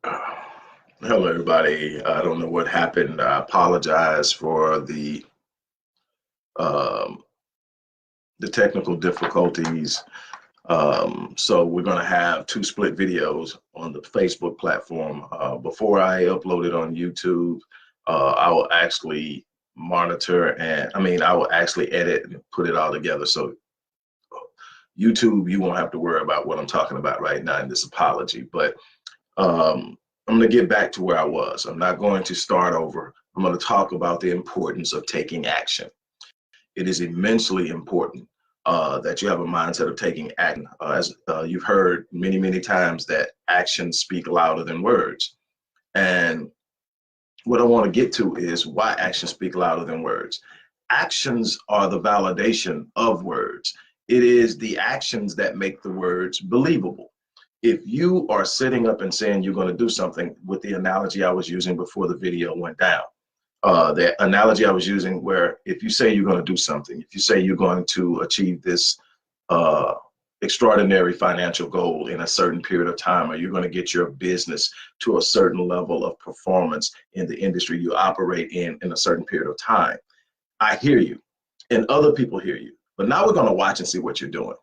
Hello, everybody. I don't know what happened. I apologize for um, the technical difficulties. So we're going to have two split videos on the Facebook platform. Before I upload it on YouTube, I will actually monitor and I will actually edit and put it all together. So YouTube, you won't have to worry about what I'm talking about right now in this apology. But I'm going to get back to where I was. I'm not going to start over. I'm going to talk about the importance of taking action. It is immensely important that you have a mindset of taking action. As you've heard many, many times, that actions speak louder than words. And what I want to get to is why actions speak louder than words. Actions are the validation of words. It is the actions that make the words believable. If you are sitting up and saying you're going to do something, with the analogy I was using before the video went down, the analogy I was using, where if you say you're going to do something, if you say you're going to achieve this uh, extraordinary financial goal in a certain period of time, or you're going to get your business to a certain level of performance in the industry you operate in a certain period of time, I hear you and other people hear you. But now we're going to watch and see what you're doing.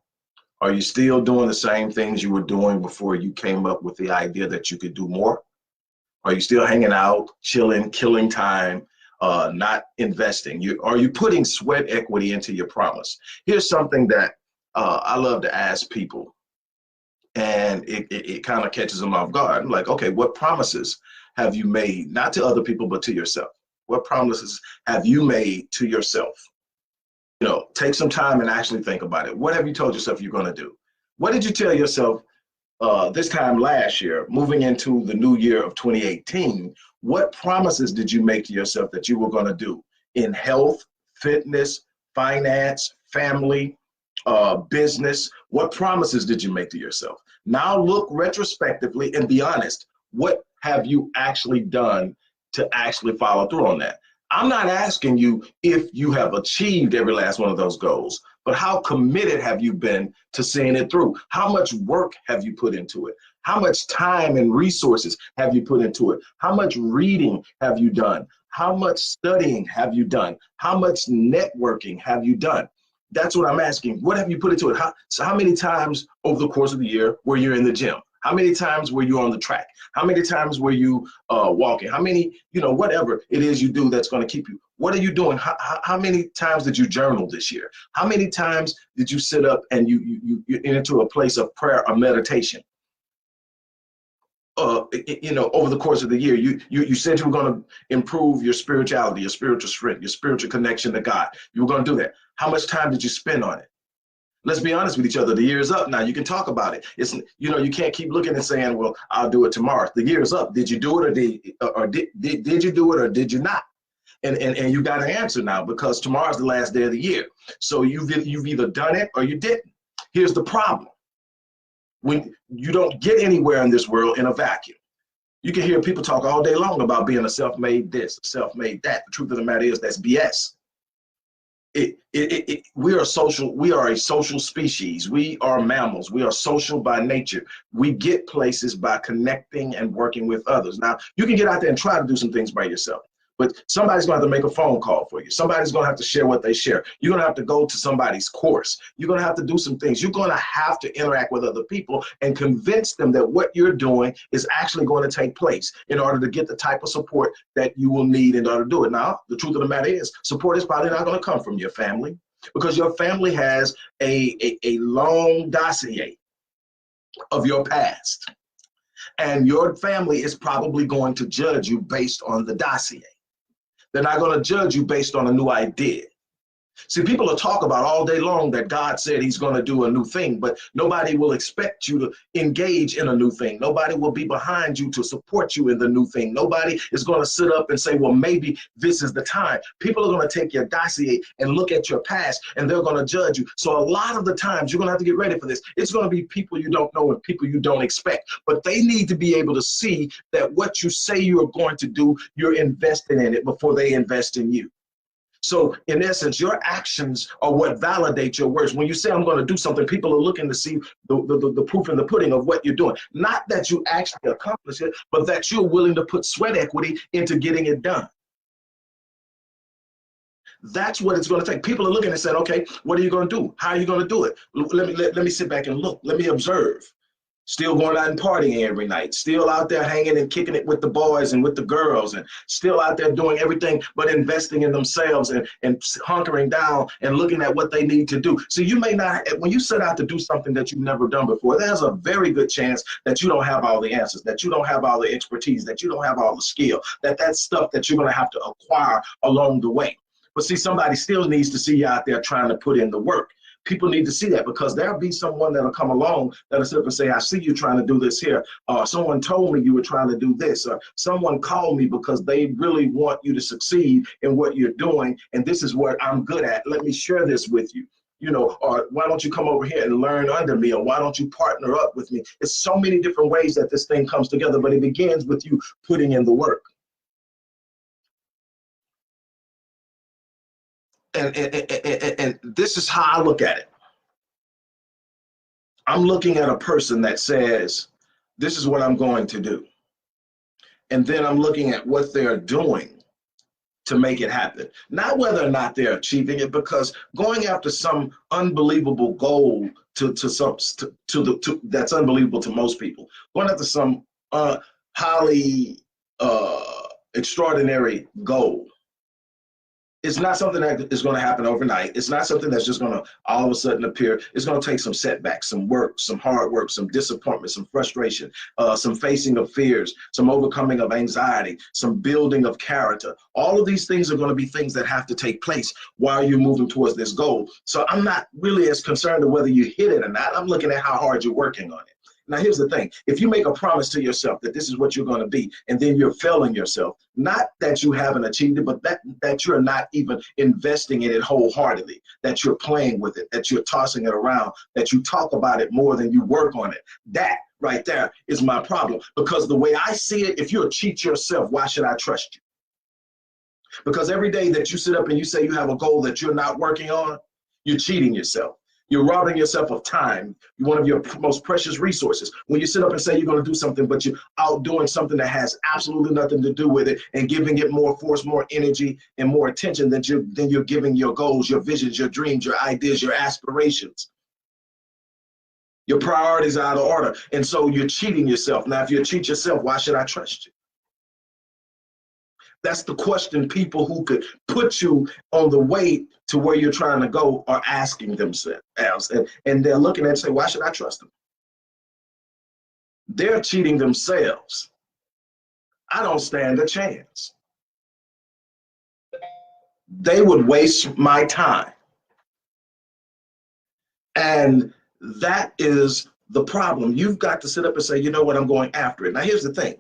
Are you still doing the same things you were doing before you came up with the idea that you could do more? Are you still hanging out, chilling, killing time, not investing? Are you putting sweat equity into your promise? Here's something that I love to ask people, and it kind of catches them off guard. I'm like, okay, what promises have you made, not to other people, but to yourself? What promises have you made to yourself? Take some time and actually think about it. What have you told yourself you're going to do? What did you tell yourself this time last year, moving into the new year of 2018? What promises did you make to yourself that you were going to do in health, fitness, finance, family, business? What promises did you make to yourself? Now look retrospectively and be honest. What have you actually done to actually follow through on that? I'm not asking you if you have achieved every last one of those goals, but how committed have you been to seeing it through? How much work have you put into it? How much time and resources have you put into it? How much reading have you done? How much studying have you done? How much networking have you done? That's what I'm asking. What have you put into it? How many times over the course of the year were you in the gym? How many times were you on the track? How many times were you walking? How many, whatever it is you do that's going to keep you? What are you doing? How many times did you journal this year? How many times did you sit up and you into a place of prayer or meditation? Over the course of the year, you said you were going to improve your spirituality, your spiritual strength, your spiritual connection to God. You were going to do that. How much time did you spend on it? Let's be honest with each other. The year's up now. You can talk about it. You can't keep looking and saying, "Well, I'll do it tomorrow." The year's up. Did you do it, or did you do it, or did you not? And you got an answer now, because tomorrow's the last day of the year. So you've either done it or you didn't. Here's the problem: when you don't get anywhere in this world in a vacuum. You can hear people talk all day long about being a self-made this, self-made that. The truth of the matter is that's BS. We are social. We are a social species. We are mammals. We are social by nature. We get places by connecting and working with others. Now, you can get out there and try to do some things by yourself, but somebody's going to have to make a phone call for you. Somebody's going to have to share what they share. You're going to have to go to somebody's course. You're going to have to do some things. You're going to have to interact with other people and convince them that what you're doing is actually going to take place in order to get the type of support that you will need in order to do it. Now, the truth of the matter is, support is probably not going to come from your family, because your family has a long dossier of your past. And your family is probably going to judge you based on the dossier. They're not going to judge you based on a new idea. See, people will talk about all day long that God said he's going to do a new thing, but nobody will expect you to engage in a new thing. Nobody will be behind you to support you in the new thing. Nobody is going to sit up and say, well, maybe this is the time. People are going to take your dossier and look at your past, and they're going to judge you. So a lot of the times, you're going to have to get ready for this. It's going to be people you don't know and people you don't expect, but they need to be able to see that what you say you're going to do, you're investing in it before they invest in you. So in essence, your actions are what validate your words. When you say I'm going to do something, people are looking to see the proof in the pudding of what you're doing. Not that you actually accomplish it, but that you're willing to put sweat equity into getting it done. That's what it's going to take. People are looking and saying, okay, what are you going to do? How are you going to do it? Let me sit back and look. Let me observe. Still going out and partying every night, still out there hanging and kicking it with the boys and with the girls, and still out there doing everything but investing in themselves and hunkering down and looking at what they need to do. So you may not, when you set out to do something that you've never done before, there's a very good chance that you don't have all the answers, that you don't have all the expertise, that you don't have all the skill, that's stuff that you're going to have to acquire along the way. But see, somebody still needs to see you out there trying to put in the work. People need to see that, because there'll be someone that'll come along that'll sit up and say, I see you trying to do this here. Someone told me you were trying to do this. Or someone called me because they really want you to succeed in what you're doing. And this is what I'm good at. Let me share this with you. You know, or why don't you come over here and learn under me? Or why don't you partner up with me? It's so many different ways that this thing comes together, but it begins with you putting in the work. And this is how I look at it. I'm looking at a person that says, this is what I'm going to do. And then I'm looking at what they're doing to make it happen. Not whether or not they're achieving it, because going after some unbelievable goal that's unbelievable to most people, going after some highly extraordinary goal, it's not something that is going to happen overnight. It's not something that's just going to all of a sudden appear. It's going to take some setbacks, some work, some hard work, some disappointment, some frustration, some facing of fears, some overcoming of anxiety, some building of character. All of these things are going to be things that have to take place while you're moving towards this goal. So I'm not really as concerned with whether you hit it or not. I'm looking at how hard you're working on it. Now, here's the thing. If you make a promise to yourself that this is what you're going to be, and then you're failing yourself, not that you haven't achieved it, but that you're not even investing in it wholeheartedly, that you're playing with it, that you're tossing it around, that you talk about it more than you work on it. That right there is my problem. Because the way I see it, if you'll cheat yourself, why should I trust you? Because every day that you sit up and you say you have a goal that you're not working on, you're cheating yourself. You're robbing yourself of time, one of your most precious resources. When you sit up and say you're going to do something, but you're out doing something that has absolutely nothing to do with it and giving it more force, more energy, and more attention than you're giving your goals, your visions, your dreams, your ideas, your aspirations. Your priorities are out of order. And so you're cheating yourself. Now, if you cheat yourself, why should I trust you? That's the question people who could put you on the way to where you're trying to go are asking themselves. And they're looking and say, why should I trust them? They're cheating themselves. I don't stand a chance. They would waste my time. And that is the problem. You've got to sit up and say, you know what, I'm going after it. Now, here's the thing.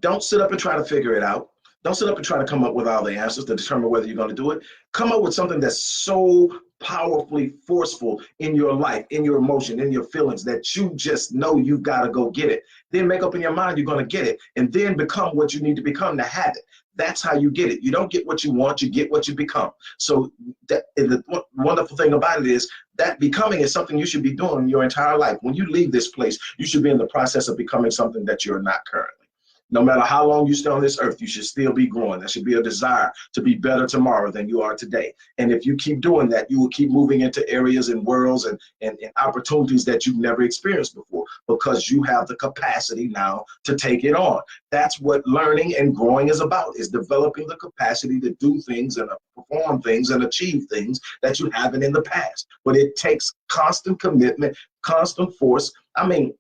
Don't sit up and try to figure it out. Don't sit up and try to come up with all the answers to determine whether you're going to do it. Come up with something that's so powerfully forceful in your life, in your emotion, in your feelings, that you just know you've got to go get it. Then make up in your mind you're going to get it, and then become what you need to become to have it. That's how you get it. You don't get what you want, you get what you become. So the wonderful thing about it is that becoming is something you should be doing your entire life. When you leave this place, you should be in the process of becoming something that you're not currently. No matter how long you stay on this earth, you should still be growing. There should be a desire to be better tomorrow than you are today. And if you keep doing that, you will keep moving into areas and worlds and opportunities that you've never experienced before, because you have the capacity now to take it on. That's what learning and growing is about, is developing the capacity to do things and perform things and achieve things that you haven't in the past. But it takes constant commitment, constant force. I mean,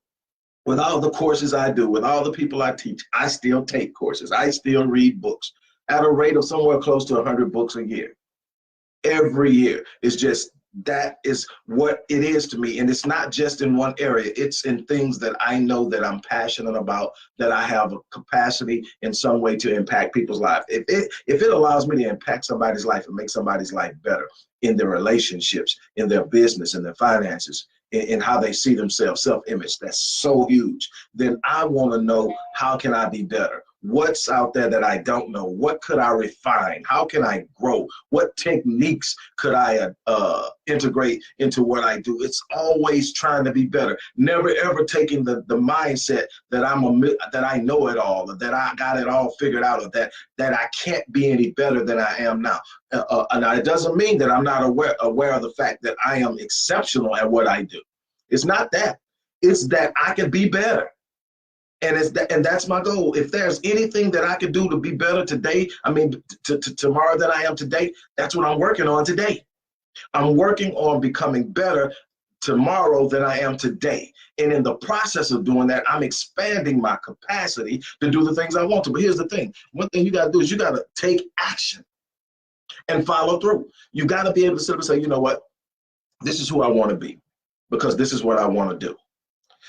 with all the courses I do, with all the people I teach, I still take courses. I still read books at a rate of somewhere close to 100 books a year. Every year. It's just, that is what it is to me. And it's not just in one area. It's in things that I know that I'm passionate about, that I have a capacity in some way to impact people's lives. If it allows me to impact somebody's life and make somebody's life better in their relationships, in their business, in their finances, in how they see themselves, self-image, that's so huge. Then I want to know, how can I be better? What's out there that I don't know? What could I refine? How can I grow? What techniques could I integrate into what I do? It's always trying to be better. Never ever taking the mindset that that I know it all, or that I got it all figured out, or that I can't be any better than I am now. And it doesn't mean that I'm not aware of the fact that I am exceptional at what I do. It's not that. It's that I can be better. And that's my goal. If there's anything that I can do to be better today, I mean, tomorrow than I am today, that's what I'm working on today. I'm working on becoming better tomorrow than I am today. And in the process of doing that, I'm expanding my capacity to do the things I want to. But here's the thing. One thing you got to do is you got to take action and follow through. You got to be able to sit up and say, you know what? This is who I want to be, because this is what I want to do.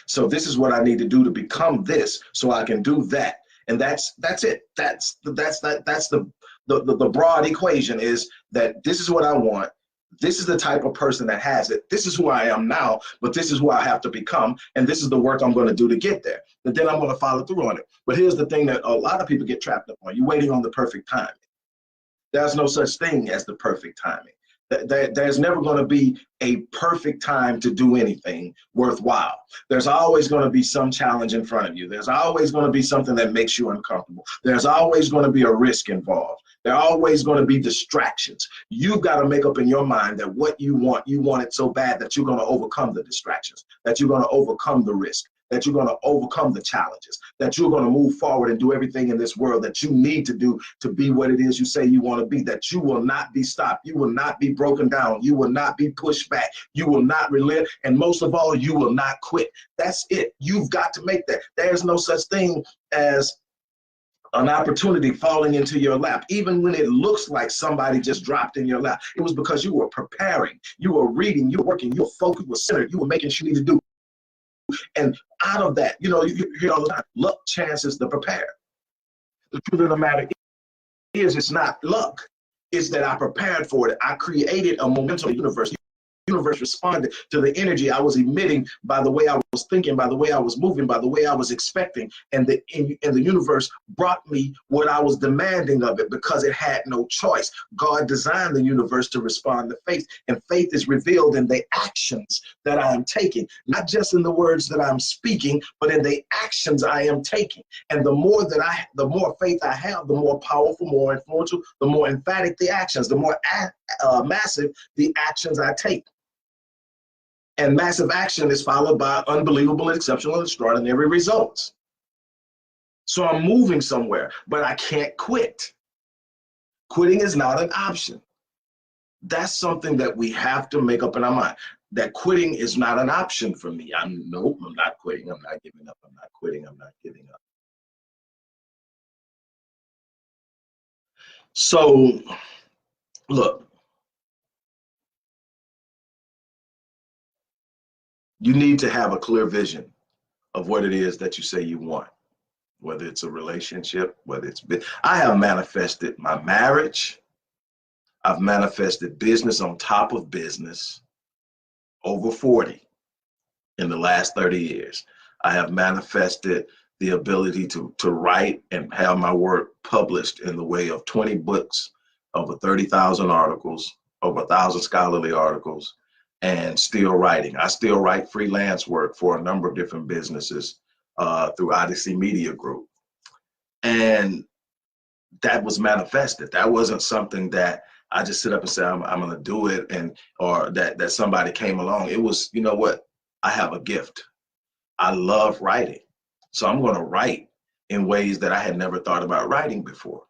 So this is what I need to do to become this, so I can do that. And that's it. That's the broad equation, is that this is what I want. This is the type of person that has it. This is who I am now, but this is who I have to become. And this is the work I'm going to do to get there. And then I'm going to follow through on it. But here's the thing that a lot of people get trapped up on. You're waiting on the perfect timing. There's no such thing as the perfect timing. There's never going to be a perfect time to do anything worthwhile. There's always going to be some challenge in front of you. There's always going to be something that makes you uncomfortable. There's always going to be a risk involved. There are always going to be distractions. You've got to make up in your mind that what you want it so bad that you're going to overcome the distractions, that you're going to overcome the risk, that you're going to overcome the challenges, that you're going to move forward and do everything in this world that you need to do to be what it is you say you want to be, that you will not be stopped. You will not be broken down. You will not be pushed back. You will not relent. And most of all, you will not quit. That's it. You've got to make that. There's no such thing as an opportunity falling into your lap. Even when it looks like somebody just dropped in your lap, it was because you were preparing, you were reading, you were working, you were focused, you were centered, you were making sure you need to do. And out of that, you hear all the time, luck, chances to prepare. The truth of the matter is, it's not luck. It's that I prepared for it. I created a momentum universe. The universe responded to the energy I was emitting by the way I was thinking, by the way I was moving, by the way I was expecting. And the universe brought me what I was demanding of it, because it had no choice. God designed the universe to respond to faith, and faith is revealed in the actions that I am taking, not just in the words that I'm speaking, but in the actions I am taking. And the more faith I have, the more powerful, more influential, the more emphatic the actions, the more massive the actions I take. And massive action is followed by unbelievable, exceptional, and extraordinary results. So I'm moving somewhere, but I can't quit. Quitting is not an option. That's something that we have to make up in our mind, that quitting is not an option for me. Nope, I'm not quitting. I'm not giving up. I'm not quitting. I'm not giving up. So, look. You need to have a clear vision of what it is that you say you want, whether it's a relationship, whether it's I have manifested my marriage. I've manifested business on top of business, over 40 in the last 30 years. I have manifested the ability to write and have my work published in the way of 20 books, over 30,000 articles, over 1,000 scholarly articles, and still writing. I still write freelance work for a number of different businesses through Odyssey Media Group. And that was manifested. That wasn't something that I just sit up and say, I'm going to do it, or that somebody came along. It was, you know what? I have a gift. I love writing. So I'm going to write in ways that I had never thought about writing before.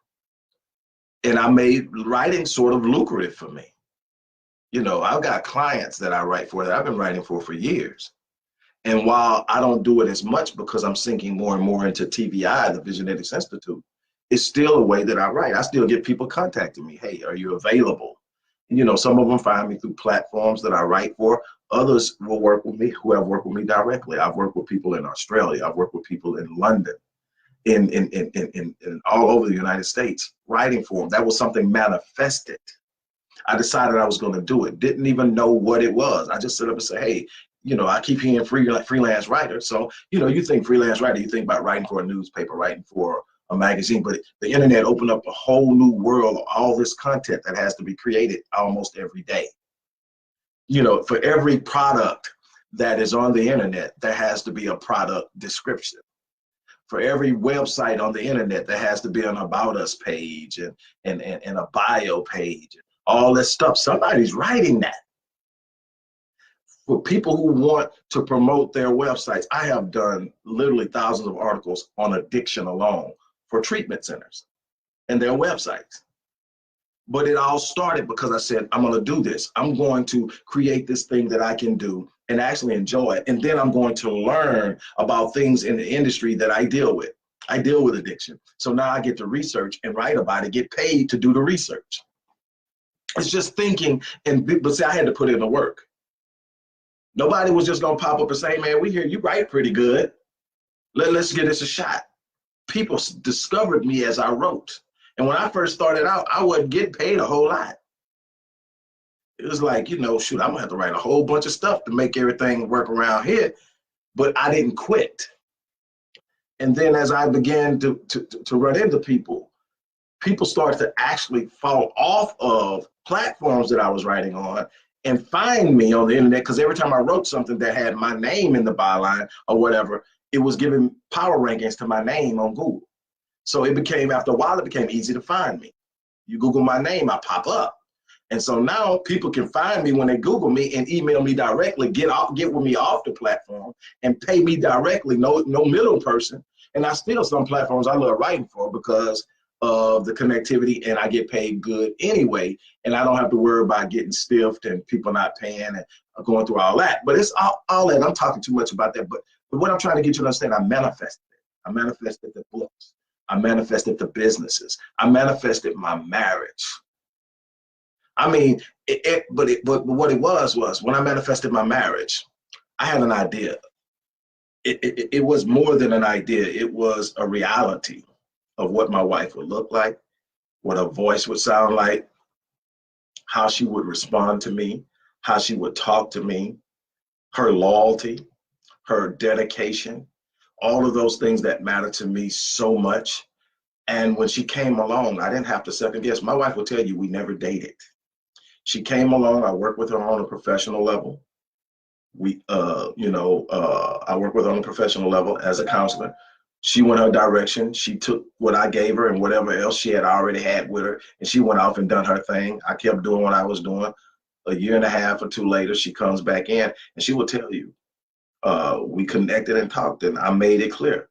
And I made writing sort of lucrative for me. I've got clients that I write for that I've been writing for years. And while I don't do it as much because I'm sinking more and more into TVI, the Visionetics Institute, it's still a way that I write. I still get people contacting me. Hey, are you available? And, some of them find me through platforms that I write for. Others will work with me who have worked with me directly. I've worked with people in Australia. I've worked with people in London, in all over the United States, writing for them. That was something manifested. I decided I was going to do it. Didn't even know what it was. I just sit up and say, hey, I keep hearing freelance writer. So, you think freelance writer, you think about writing for a newspaper, writing for a magazine, but the internet opened up a whole new world of all this content that has to be created almost every day. You know, for every product that is on the internet, there has to be a product description. For every website on the internet, there has to be an about us page and a bio page, all this stuff. Somebody's writing that. For people who want to promote their websites, I have done literally thousands of articles on addiction alone for treatment centers and their websites. But it all started because I said, I'm going to do this. I'm going to create this thing that I can do and actually enjoy it. And then I'm going to learn about things in the industry that I deal with. I deal with addiction. So now I get to research and write about it, get paid to do the research. It's just thinking, but see, I had to put in the work. Nobody was just going to pop up and say, man, we hear you write pretty good. Let's give this a shot. People discovered me as I wrote. And when I first started out, I wasn't getting paid a whole lot. It was like, you know, shoot, I'm gonna have to write a whole bunch of stuff to make everything work around here. But I didn't quit. And then as I began to run into people, people started to actually fall off of platforms that I was writing on and find me on the internet, because every time I wrote something that had my name in the byline or whatever, it was giving power rankings to my name on Google. So it became, after a while, it became easy to find me. You Google my name, I pop up. And so now people can find me when they Google me and email me directly, get with me off the platform and pay me directly, no middle person. And I still, some platforms I love writing for because of the connectivity, and I get paid good anyway. And I don't have to worry about getting stiffed and people not paying and going through all that. But it's all that. I'm talking too much about that. But what I'm trying to get you to understand, I manifested it. I manifested the books. I manifested the businesses. I manifested my marriage. I mean, but what it was when I manifested my marriage, I had an idea. It was more than an idea. It was a reality of what my wife would look like, what her voice would sound like, how she would respond to me, how she would talk to me, her loyalty, her dedication, all of those things that matter to me so much. And when she came along, I didn't have to second guess. My wife will tell you we never dated. She came along. I worked with her on a professional level. I worked with her on a professional level as a counselor. She went her direction. She took what I gave her and whatever else she had already had with her, and she went off and done her thing. I kept doing what I was doing. A year and a half or two later, she comes back in, and she will tell you, we connected and talked, and I made it clear,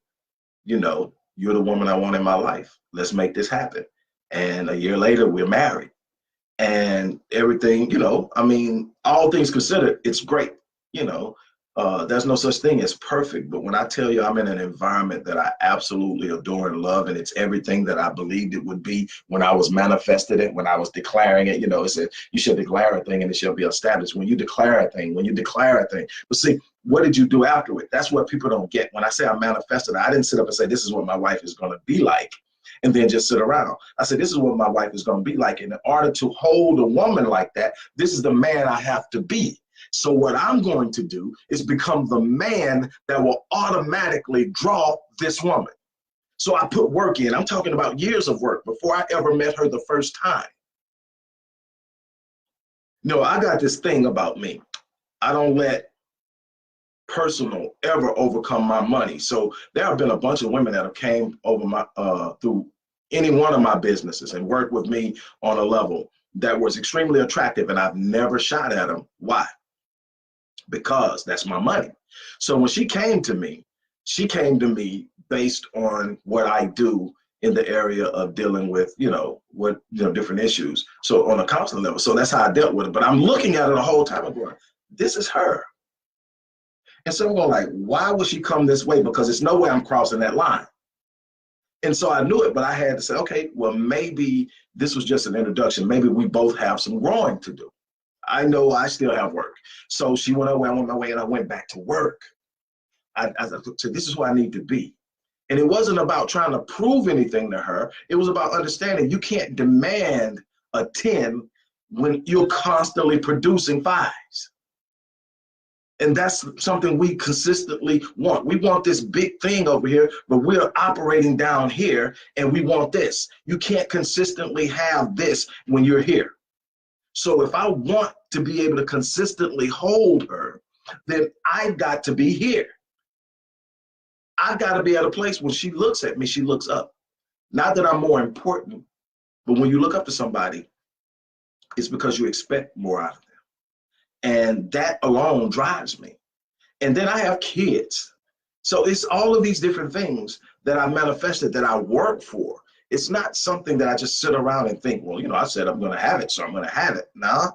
you know, you're the woman I want in my life. Let's make this happen. And a year later, we're married. And everything, you know, I mean, all things considered, it's great. You know, there's no such thing as perfect. But when I tell you I'm in an environment that I absolutely adore and love, and it's everything that I believed it would be when I was manifested it, when I was declaring it, you know, it said you should declare a thing and it shall be established. When you declare a thing, But see, what did you do after it? That's what people don't get. When I say I manifested, I didn't sit up and say, this is what my wife is going to be like, and then just sit around. I said, this is what my wife is going to be like. And in order to hold a woman like that, this is the man I have to be. So what I'm going to do is become the man that will automatically draw this woman. So I put work in. I'm talking about years of work before I ever met her the first time. No, I got this thing about me. I don't let personal ever overcome my money. So there have been a bunch of women that have came over my through any one of my businesses and worked with me on a level that was extremely attractive, and I've never shot at them. Why? Because that's my money. So when she came to me based on what I do in the area of dealing with, different issues. So on a counseling level, so that's how I dealt with it. But I'm looking at her the whole time and going, this is her. And so I'm going like, why would she come this way? Because there's no way I'm crossing that line. And so I knew it, but I had to say, okay, well, maybe this was just an introduction. Maybe we both have some growing to do. I know I still have work. So she went away, I went my way, and I went back to work. I said, this is who I need to be. And it wasn't about trying to prove anything to her. It was about understanding you can't demand a 10 when you're constantly producing 5s. And that's something we consistently want. We want this big thing over here, but we're operating down here and we want this. You can't consistently have this when you're here. So if I want to be able to consistently hold her, then I've got to be here. I've got to be at a place when she looks at me, she looks up. Not that I'm more important, but when you look up to somebody, it's because you expect more out of them. And that alone drives me. And then I have kids. So it's all of these different things that I manifested, that I work for. It's not something that I just sit around and think, well, you know, I said I'm going to have it, so I'm going to have it. Nah,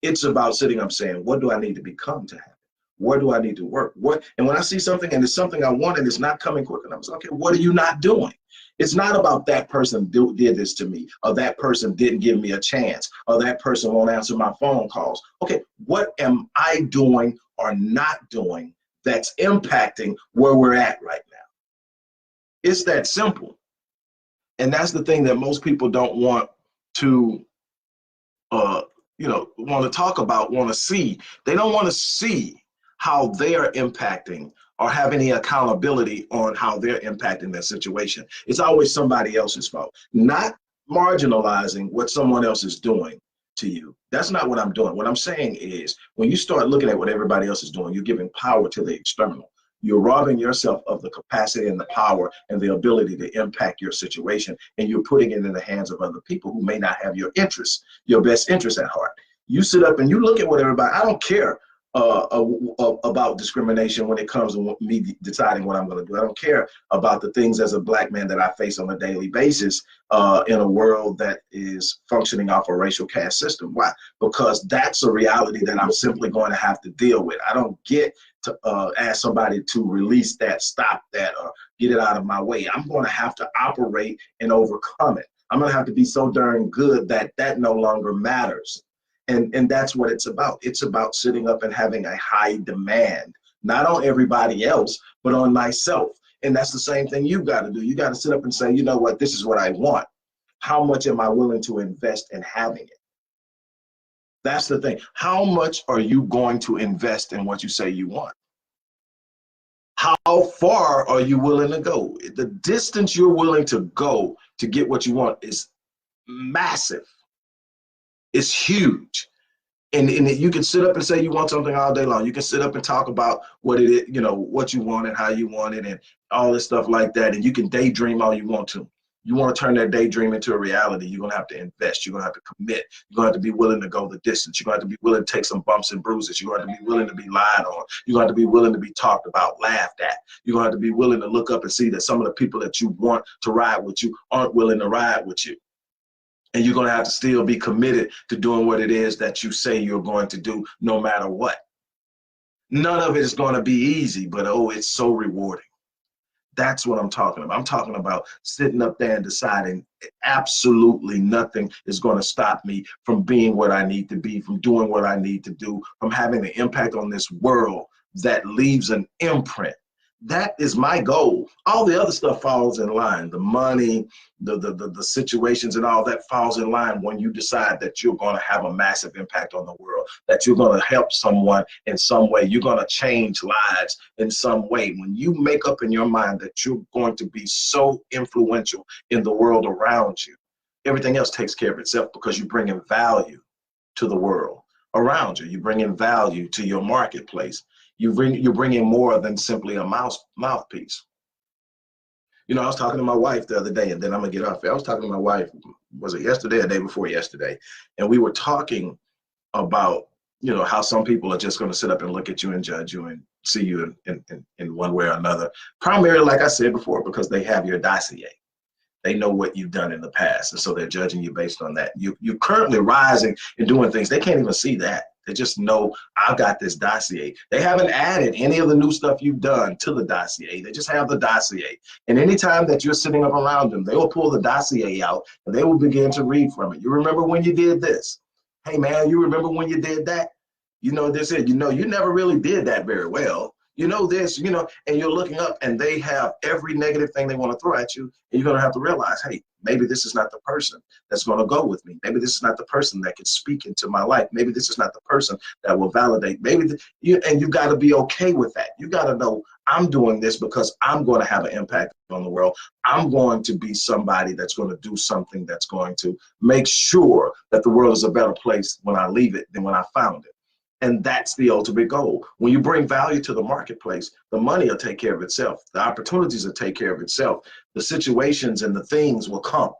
it's about sitting up saying, what do I need to become to have it? Where do I need to work? What? And when I see something and it's something I want and it's not coming quick enough, I was like, okay, what are you not doing? It's not about that person did this to me, or that person didn't give me a chance, or that person won't answer my phone calls. Okay, what am I doing or not doing that's impacting where we're at right now? It's that simple. And that's the thing that most people don't want to, want to talk about, want to see. They don't want to see how they're impacting or have any accountability on how they're impacting their situation. It's always somebody else's fault, not marginalizing what someone else is doing to you. That's not what I'm doing. What I'm saying is, when you start looking at what everybody else is doing, you're giving power to the external. You're robbing yourself of the capacity and the power and the ability to impact your situation, and you're putting it in the hands of other people who may not have your interests, your best interests at heart. You sit up and you look at what everybody, I don't care about discrimination when it comes to me deciding what I'm going to do. I don't care about the things as a Black man that I face on a daily basis in a world that is functioning off a racial caste system. Why? Because that's a reality that I'm simply going to have to deal with. I don't get to ask somebody to release that, stop that, or get it out of my way. I'm going to have to operate and overcome it. I'm going to have to be so darn good that that no longer matters. And that's what it's about. It's about sitting up and having a high demand, not on everybody else, but on myself. And that's the same thing you've got to do. You got to sit up and say, you know what, this is what I want. How much am I willing to invest in having it? That's the thing. How much are you going to invest in what you say you want? How far are you willing to go? The distance you're willing to go to get what you want is massive. It's huge. And you can sit up and say you want something all day long. You can sit up and talk about what it is, what you want and how you want it and all this stuff like that. And you can daydream all you want to. You want to turn that daydream into a reality, you're going to have to invest. You're going to have to commit. You're going to have to be willing to go the distance. You're going to have to be willing to take some bumps and bruises. You're going to have to be willing to be lied on. You're going to have to be willing to be talked about, laughed at. You're going to have to be willing to look up and see that some of the people that you want to ride with you aren't willing to ride with you. And you're going to have to still be committed to doing what it is that you say you're going to do, no matter what. None of it is going to be easy, but oh, it's so rewarding. That's what I'm talking about. I'm talking about sitting up there and deciding absolutely nothing is going to stop me from being what I need to be, from doing what I need to do, from having an impact on this world that leaves an imprint. That is my goal. All the other stuff falls in line. The money, the situations and all that falls in line when you decide that you're going to have a massive impact on the world, that you're going to help someone in some way. You're going to change lives in some way. When you make up in your mind that you're going to be so influential in the world around you, everything else takes care of itself because you're bringing value to the world around you. You're bringing value to your marketplace. You're bringing more than simply a mouthpiece. I was talking to my wife the other day, and then I'm gonna get off. I was talking to my wife, was it yesterday or the day before yesterday? And we were talking about, how some people are just gonna sit up and look at you and judge you and see you in one way or another. Primarily, like I said before, because they have your dossier. They know what you've done in the past, and so they're judging you based on that. You're currently rising and doing things. They can't even see that. They just know, I've got this dossier. They haven't added any of the new stuff you've done to the dossier. They just have the dossier. And anytime that you're sitting up around them, they will pull the dossier out and they will begin to read from it. You remember when you did this? Hey man, you remember when you did that? This is, you never really did that very well. you know this, you know, and you're looking up and they have every negative thing they want to throw at you. And you're going to have to realize, hey, maybe this is not the person that's going to go with me. Maybe this is not the person that can speak into my life. Maybe this is not the person that will validate. Maybe and you got to be okay with that. You got to know, I'm doing this because I'm going to have an impact on the world. I'm going to be somebody that's going to do something that's going to make sure that the world is a better place when I leave it than when I found it. And that's the ultimate goal. When you bring value to the marketplace, the money will take care of itself. The opportunities will take care of itself. The situations and the things will come.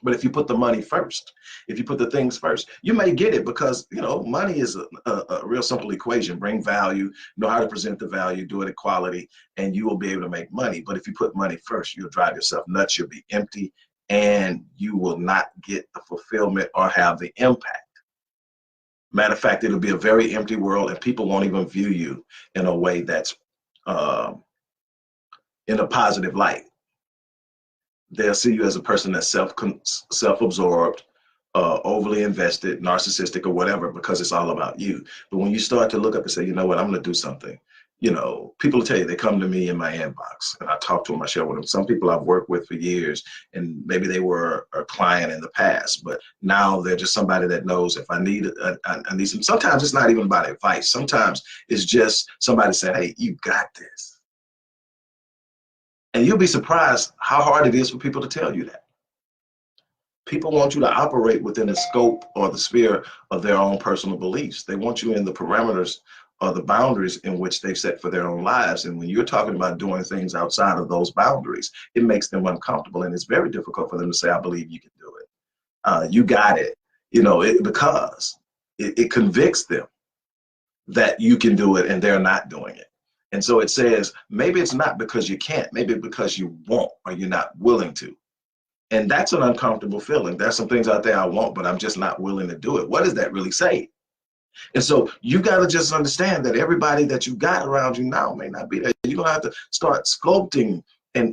But if you put the money first, if you put the things first, you may get it, because, you know, money is a real simple equation. Bring value, know how to present the value, do it at quality, and you will be able to make money. But if you put money first, you'll drive yourself nuts. You'll be empty, and you will not get the fulfillment or have the impact. Matter of fact, it'll be a very empty world, and people won't even view you in a way that's in a positive light. They'll see you as a person that's self-absorbed, overly invested, narcissistic, or whatever, because it's all about you. But when you start to look up and say, you know what, I'm going to do something, you know, people will tell you, they come to me in my inbox and I talk to them, I share with them. Some people I've worked with for years, and maybe they were a client in the past, but now they're just somebody that knows if I need I need some. Sometimes it's not even about advice. Sometimes it's just somebody saying, hey, you got this. And you'll be surprised how hard it is for people to tell you that. People want you to operate within the scope or the sphere of their own personal beliefs. They want you in the parameters or the boundaries in which they've set for their own lives. And when you're talking about doing things outside of those boundaries, it makes them uncomfortable. And it's very difficult for them to say, I believe you can do it. You got it. You know, because it convicts them that you can do it and they're not doing it. And so it says, maybe it's not because you can't, maybe because you won't, or you're not willing to. And that's an uncomfortable feeling. There's some things out there I want, but I'm just not willing to do it. What does that really say? And so you got to just understand that everybody that you got around you now may not be there. You're going to have to start sculpting and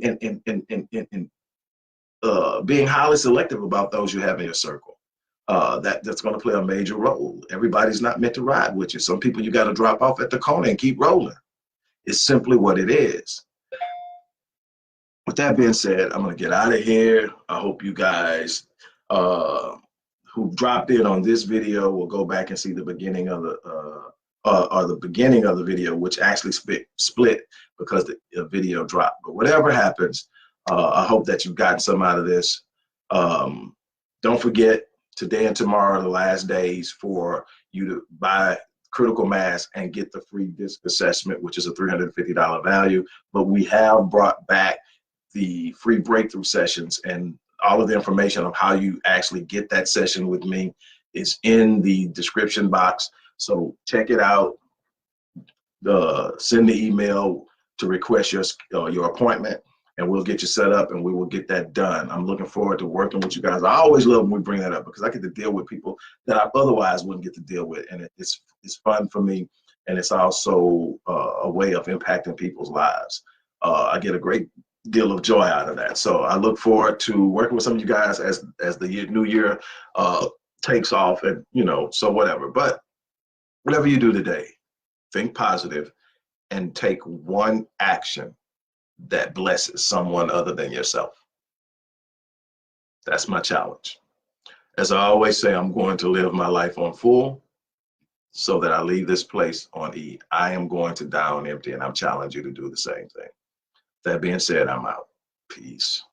being highly selective about those you have in your circle. That's going to play a major role. Everybody's not meant to ride with you. Some people you got to drop off at the corner and keep rolling. It's simply what it is. With that being said, I'm going to get out of here. I hope you guys who dropped in on this video will go back and see the beginning of the beginning of the video, which actually split because the video dropped. But whatever happens, I hope that you've gotten some out of this. Don't forget, today and tomorrow are the last days for you to buy Critical Mass and get the free disc assessment, which is a $350 value. But we have brought back the free breakthrough sessions, and all of the information of how you actually get that session with me is in the description box. So check it out. Send the email to request your appointment, and we'll get you set up and we will get that done. I'm looking forward to working with you guys. I always love when we bring that up, because I get to deal with people that I otherwise wouldn't get to deal with, and it's fun for me, and it's also a way of impacting people's lives. I get a great deal of joy out of that. So I look forward to working with some of you guys as the new year takes off, and you know, so whatever. But whatever you do today, think positive and take one action that blesses someone other than yourself. That's my challenge. As I always say, I'm going to live my life on full so that I leave this place on E. I am going to die on empty, and I'm challenging you to do the same thing. That being said, I'm out. Peace.